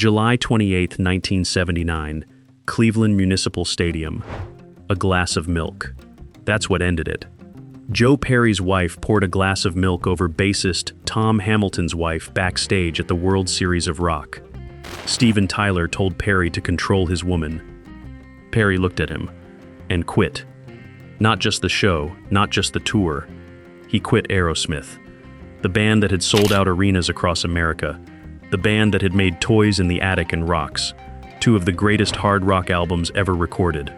July 28, 1979, Cleveland Municipal Stadium. A glass of milk. That's what ended it. Joe Perry's wife poured a glass of milk over bassist Tom Hamilton's wife backstage at the World Series of Rock. Steven Tyler told Perry to control his woman. Perry looked at him and quit. Not just the show, not just the tour. He quit Aerosmith, the band that had sold out arenas across America, the band that had made Toys in the Attic and Rocks, two of the greatest hard rock albums ever recorded.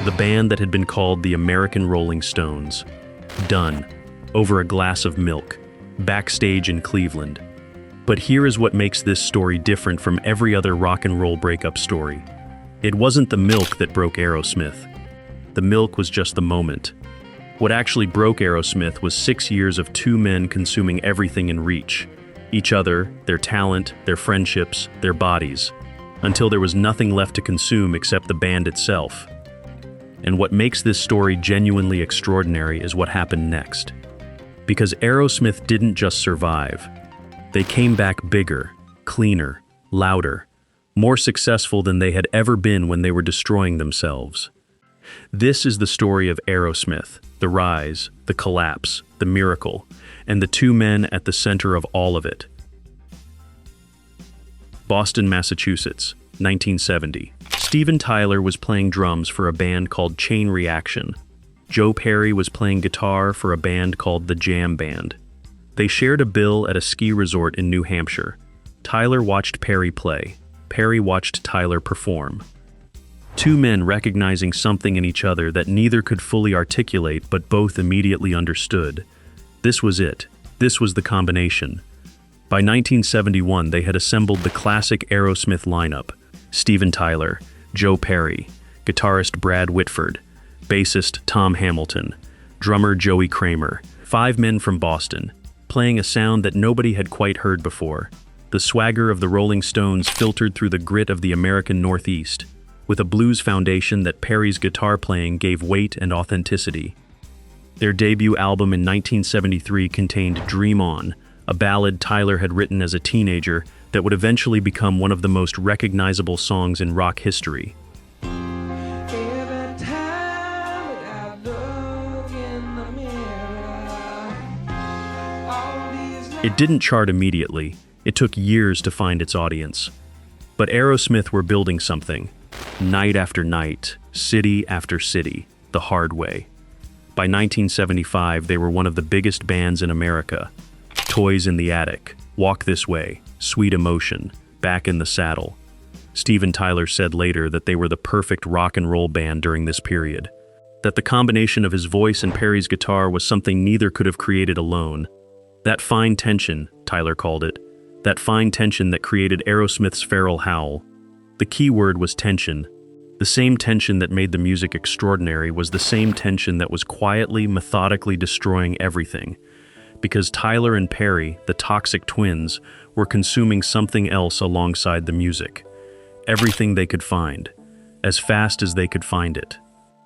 The band that had been called the American Rolling Stones. Done. Over a glass of milk. Backstage in Cleveland. But here is what makes this story different from every other rock and roll breakup story. It wasn't the milk that broke Aerosmith. The milk was just the moment. What actually broke Aerosmith was 6 years of two men consuming everything in reach. Each other, their talent, their friendships, their bodies. Until there was nothing left to consume except the band itself. And what makes this story genuinely extraordinary is what happened next. Because Aerosmith didn't just survive. They came back bigger, cleaner, louder, more successful than they had ever been when they were destroying themselves. This is the story of Aerosmith, the rise, the collapse, the miracle, and the two men at the center of all of it. Boston, Massachusetts, 1970. Steven Tyler was playing drums for a band called Chain Reaction. Joe Perry was playing guitar for a band called the Jam Band. They shared a bill at a ski resort in New Hampshire. Tyler watched Perry play. Perry watched Tyler perform. Two men recognizing something in each other that neither could fully articulate but both immediately understood. This was it. This was the combination. By 1971, they had assembled the classic Aerosmith lineup. Steven Tyler, Joe Perry, guitarist Brad Whitford, bassist Tom Hamilton, drummer Joey Kramer, 5 men from Boston, playing a sound that nobody had quite heard before. The swagger of the Rolling Stones filtered through the grit of the American Northeast, with a blues foundation that Perry's guitar playing gave weight and authenticity. Their debut album in 1973 contained Dream On, a ballad Tyler had written as a teenager that would eventually become one of the most recognizable songs in rock history. It didn't chart immediately. It took years to find its audience. But Aerosmith were building something. Night after night, city after city, the hard way. By 1975, they were one of the biggest bands in America. Toys in the Attic, Walk This Way, Sweet Emotion, Back in the Saddle. Steven Tyler said later that they were the perfect rock and roll band during this period. That the combination of his voice and Perry's guitar was something neither could have created alone. That fine tension, Tyler called it, that fine tension that created Aerosmith's feral howl. The key word was tension. The same tension that made the music extraordinary was the same tension that was quietly, methodically destroying everything. Because Tyler and Perry, the toxic twins, were consuming something else alongside the music. Everything they could find, as fast as they could find it.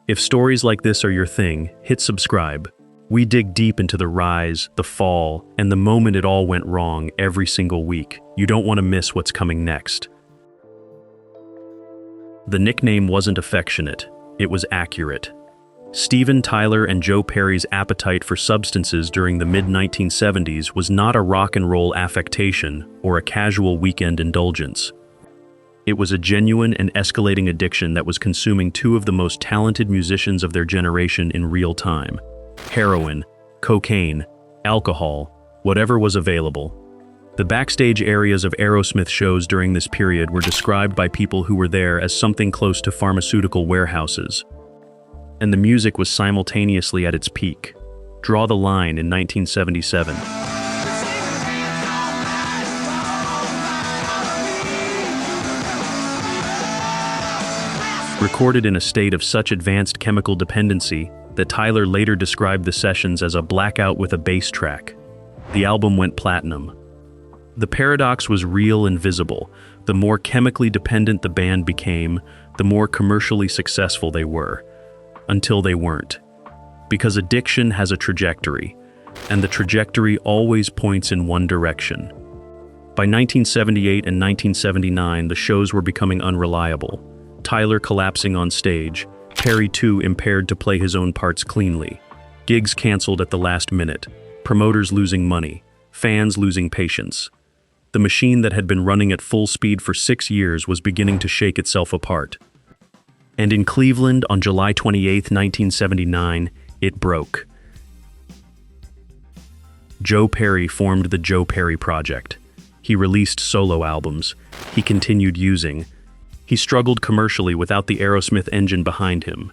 If stories like this are your thing, hit subscribe. We dig deep into the rise, the fall, and the moment it all went wrong every single week. You don't want to miss what's coming next. The nickname wasn't affectionate, it was accurate. Steven Tyler and Joe Perry's appetite for substances during the mid-1970s was not a rock and roll affectation or a casual weekend indulgence. It was a genuine and escalating addiction that was consuming two of the most talented musicians of their generation in real time. Heroin, cocaine, alcohol, whatever was available. The backstage areas of Aerosmith shows during this period were described by people who were there as something close to pharmaceutical warehouses. And the music was simultaneously at its peak. Draw the Line in 1977. Recorded in a state of such advanced chemical dependency that Tyler later described the sessions as a blackout with a bass track. The album went platinum. The paradox was real and visible. The more chemically dependent the band became, the more commercially successful they were. Until they weren't. Because addiction has a trajectory, and the trajectory always points in one direction. By 1978 and 1979, the shows were becoming unreliable. Tyler collapsing on stage, Perry too impaired to play his own parts cleanly. Gigs canceled at the last minute, promoters losing money, fans losing patience. The machine that had been running at full speed for 6 years was beginning to shake itself apart. And in Cleveland, on July 28, 1979, it broke. Joe Perry formed the Joe Perry Project. He released solo albums. He continued using. He struggled commercially without the Aerosmith engine behind him.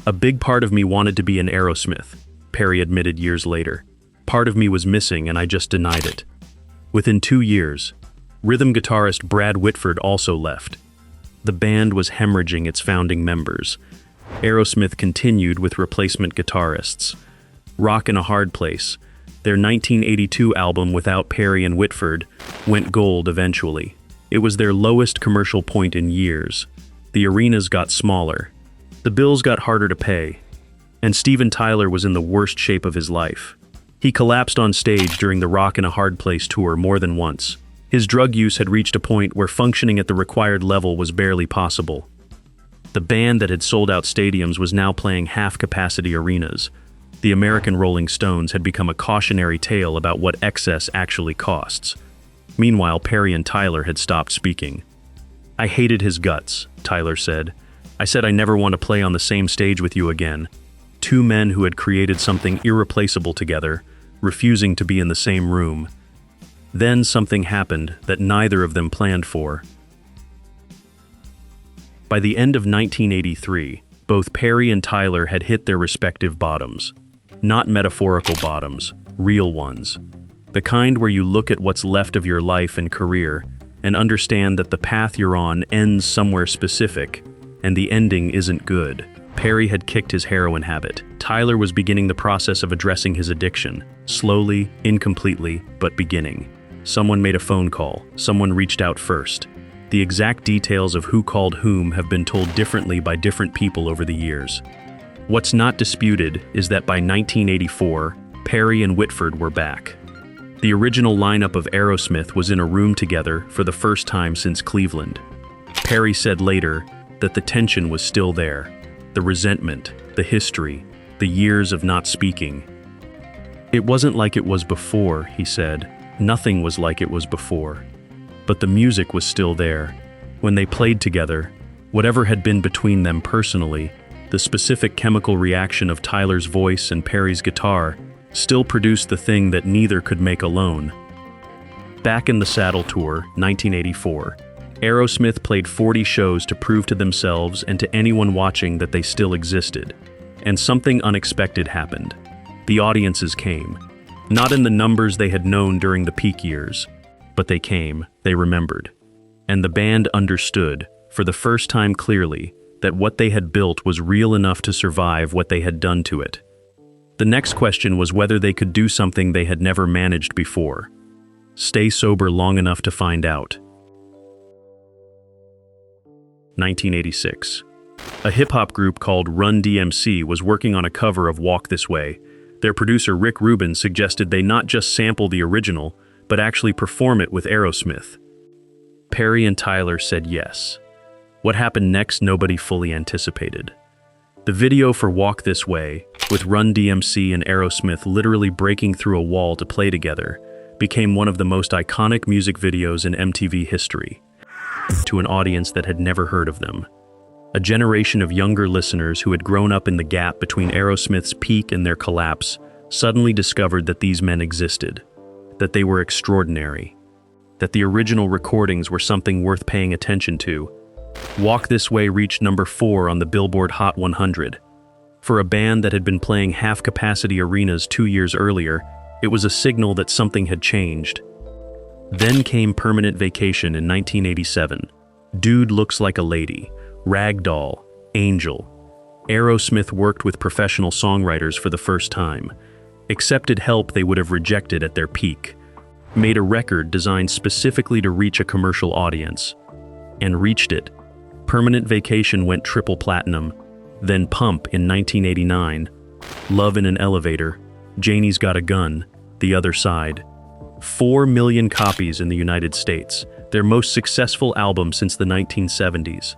A big part of me wanted to be an Aerosmith, Perry admitted years later. Part of me was missing and I just denied it. Within 2 years, rhythm guitarist Brad Whitford also left. The band was hemorrhaging its founding members. Aerosmith continued with replacement guitarists. Rock in a Hard Place, their 1982 album without Perry and Whitford, went gold eventually. It was their lowest commercial point in years. The arenas got smaller. The bills got harder to pay. And Steven Tyler was in the worst shape of his life. He collapsed on stage during the Rock in a Hard Place tour more than once. His drug use had reached a point where functioning at the required level was barely possible. The band that had sold out stadiums was now playing half-capacity arenas. The American Rolling Stones had become a cautionary tale about what excess actually costs. Meanwhile, Perry and Tyler had stopped speaking. "I hated his guts," Tyler said. "I said I never want to play on the same stage with you again." Two men who had created something irreplaceable together, refusing to be in the same room. Then something happened that neither of them planned for. By the end of 1983, both Perry and Tyler had hit their respective bottoms. Not metaphorical bottoms, real ones. The kind where you look at what's left of your life and career and understand that the path you're on ends somewhere specific, and the ending isn't good. Perry had kicked his heroin habit. Tyler was beginning the process of addressing his addiction. Slowly, incompletely, but beginning. Someone made a phone call. Someone reached out first. The exact details of who called whom have been told differently by different people over the years. What's not disputed is that by 1984, Perry and Whitford were back. The original lineup of Aerosmith was in a room together for the first time since Cleveland. Perry said later that the tension was still there. The resentment, the history, the years of not speaking. "It wasn't like it was before," he said. "Nothing was like it was before. But the music was still there. When they played together, whatever had been between them personally, the specific chemical reaction of Tyler's voice and Perry's guitar still produced the thing that neither could make alone." Back in the Saddle Tour, 1984, Aerosmith played 40 shows to prove to themselves and to anyone watching that they still existed. And something unexpected happened. The audiences came. Not in the numbers they had known during the peak years, but they came, they remembered. And the band understood, for the first time clearly, that what they had built was real enough to survive what they had done to it. The next question was whether they could do something they had never managed before. Stay sober long enough to find out. 1986. A hip-hop group called Run DMC was working on a cover of Walk This Way. Their producer Rick Rubin suggested they not just sample the original, but actually perform it with Aerosmith. Perry and Tyler said yes. What happened next, nobody fully anticipated. The video for Walk This Way, with Run DMC and Aerosmith literally breaking through a wall to play together, became one of the most iconic music videos in MTV history, to an audience that had never heard of them. A generation of younger listeners who had grown up in the gap between Aerosmith's peak and their collapse suddenly discovered that these men existed, that they were extraordinary, that the original recordings were something worth paying attention to. Walk This Way reached number 4 on the Billboard Hot 100. For a band that had been playing half-capacity arenas 2 years earlier, it was a signal that something had changed. Then came Permanent Vacation in 1987. Dude Looks Like a Lady, Ragdoll, Angel. Aerosmith worked with professional songwriters for the first time, accepted help they would have rejected at their peak, made a record designed specifically to reach a commercial audience, and reached it. Permanent Vacation went triple platinum, then Pump in 1989, Love in an Elevator, Janie's Got a Gun, The Other Side. 4 million copies in the United States, their most successful album since the 1970s.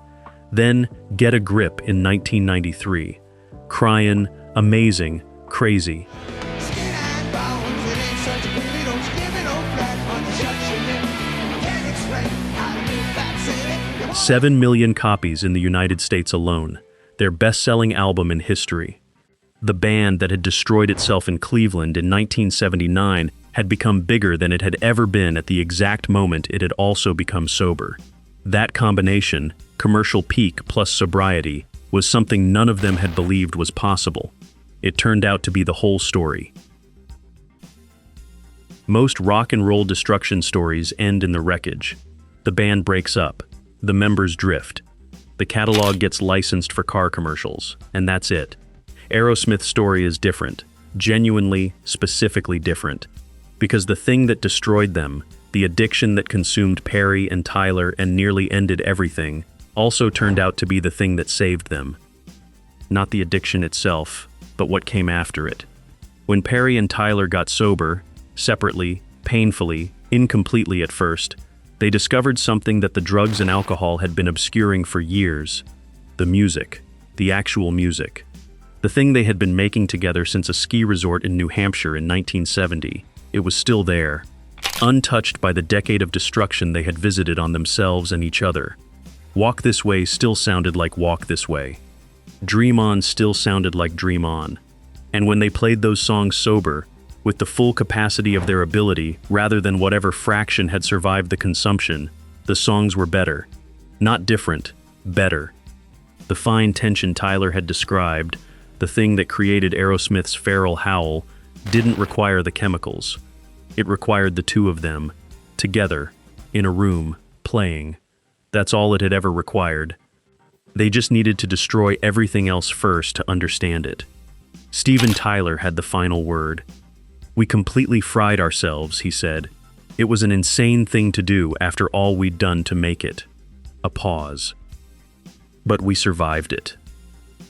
Then, Get a Grip in 1993. Cryin', Amazing, Crazy. 7 million copies in the United States alone, their best-selling album in history. The band that had destroyed itself in Cleveland in 1979 had become bigger than it had ever been at the exact moment it had also become sober. That combination, commercial peak plus sobriety, was something none of them had believed was possible. It turned out to be the whole story. Most rock and roll destruction stories end in the wreckage. The band breaks up. The members drift. The catalog gets licensed for car commercials, and that's it. Aerosmith's story is different, genuinely, specifically different. Because the thing that destroyed them, the addiction that consumed Perry and Tyler and nearly ended everything, also turned out to be the thing that saved them. Not the addiction itself, but what came after it. When Perry and Tyler got sober, separately, painfully, incompletely at first, they discovered something that the drugs and alcohol had been obscuring for years. The music. The actual music. The thing they had been making together since a ski resort in New Hampshire in 1970. It was still there, untouched by the decade of destruction they had visited on themselves and each other. Walk This Way still sounded like Walk This Way. Dream On still sounded like Dream On. And when they played those songs sober, with the full capacity of their ability, rather than whatever fraction had survived the consumption, the songs were better. Not different, better. The fine tension Tyler had described, the thing that created Aerosmith's feral howl, didn't require the chemicals. It required the two of them, together, in a room, playing. That's all it had ever required. They just needed to destroy everything else first to understand it. Steven Tyler had the final word. "We completely fried ourselves," he said. "It was an insane thing to do after all we'd done to make it." A pause. But we survived it.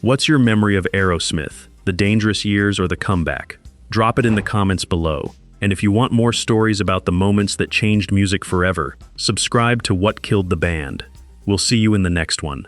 What's your memory of Aerosmith, the dangerous years or the comeback? Drop it in the comments below. And if you want more stories about the moments that changed music forever, subscribe to What Killed the Band. We'll see you in the next one.